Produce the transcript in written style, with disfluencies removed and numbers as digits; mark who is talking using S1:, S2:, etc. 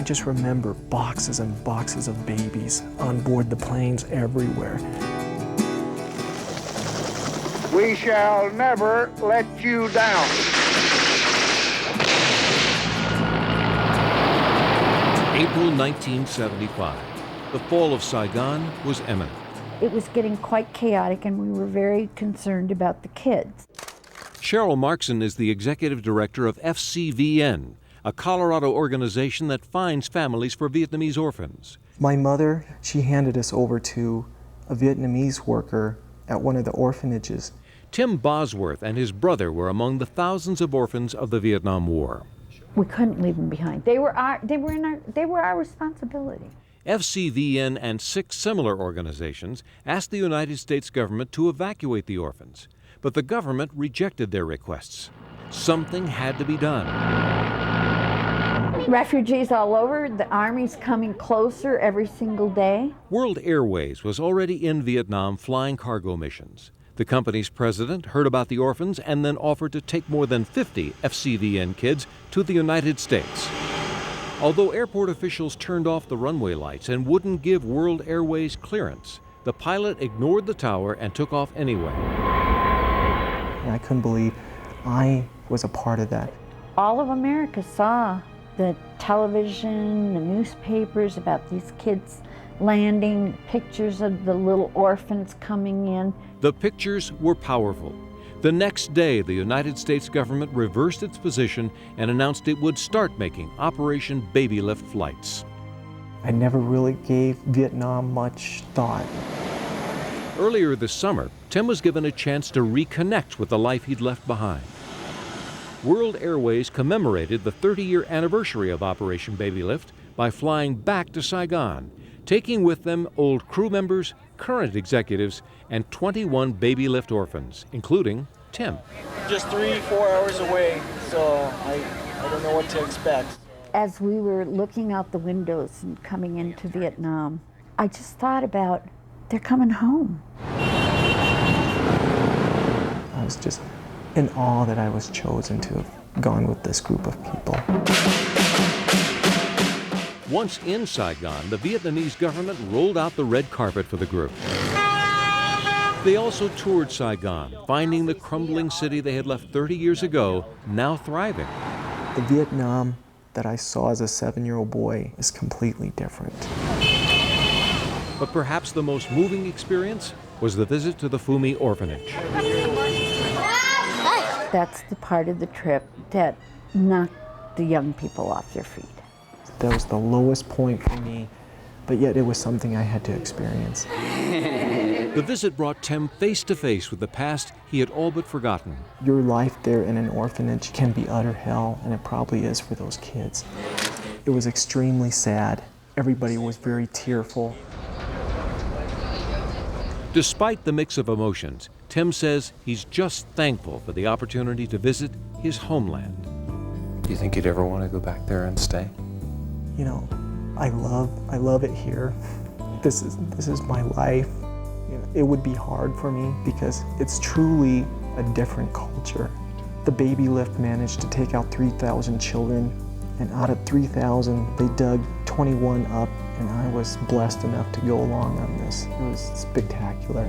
S1: just remember boxes and boxes of babies on board the planes everywhere.
S2: We shall never let you down.
S3: April 1975. The fall of Saigon was imminent.
S4: It was getting quite chaotic, and we were very concerned about the kids.
S3: Cheryl Markson is the executive director of FCVN, a Colorado organization that finds families for Vietnamese orphans.
S1: My mother, she handed us over to a Vietnamese worker at one of the orphanages.
S3: Tim Bosworth and his brother were among the thousands of orphans of the Vietnam War.
S4: We couldn't leave them behind. They were our responsibility.
S3: FCVN and 6 similar organizations asked the United States government to evacuate the orphans, but the government rejected their requests. Something had to be done.
S4: Refugees all over, the Army's coming closer every single day.
S3: World Airways was already in Vietnam flying cargo missions. The company's president heard about the orphans and then offered to take more than 50 FCVN kids to the United States. Although airport officials turned off the runway lights and wouldn't give World Airways clearance, the pilot ignored the tower and took off anyway.
S1: And I couldn't believe I was a part of that.
S4: All of America saw the television, the newspapers about these kids landing, pictures of the little orphans coming in.
S3: The pictures were powerful. The next day, the United States government reversed its position and announced it would start making Operation Babylift flights.
S1: I never really gave Vietnam much thought.
S3: Earlier this summer, Tim was given a chance to reconnect with the life he'd left behind. World Airways commemorated the 30-year anniversary of Operation Babylift by flying back to Saigon, taking with them old crew members, current executives, and 21 Babylift orphans, including Tim.
S5: Just 3-4 hours away, so I don't know what to expect.
S4: As we were looking out the windows and coming into Vietnam, I just thought about, they're coming home.
S1: I was just in awe that I was chosen to have gone with this group of people.
S3: Once in Saigon, the Vietnamese government rolled out the red carpet for the group. They also toured Saigon, finding the crumbling city they had left 30 years ago now thriving.
S1: The Vietnam that I saw as a 7-year-old boy is completely different.
S3: But perhaps the most moving experience was the visit to the Phu My orphanage.
S4: That's the part of the trip that knocked the young people off their feet.
S1: That was the lowest point for me, but yet it was something I had to experience.
S3: The visit brought Tim face to face with the past he had all but forgotten.
S1: Your life there in an orphanage can be utter hell, and it probably is for those kids. It was extremely sad. Everybody was very tearful.
S3: Despite the mix of emotions, Tim says he's just thankful for the opportunity to visit his homeland.
S6: Do you think you'd ever want to go back there and stay?
S1: You know, I love it here. This is my life. You know, it would be hard for me because it's truly a different culture. The Babylift managed to take out 3,000 children, and out of 3,000, they dug 21 up, and I was blessed enough to go along on this. It was spectacular.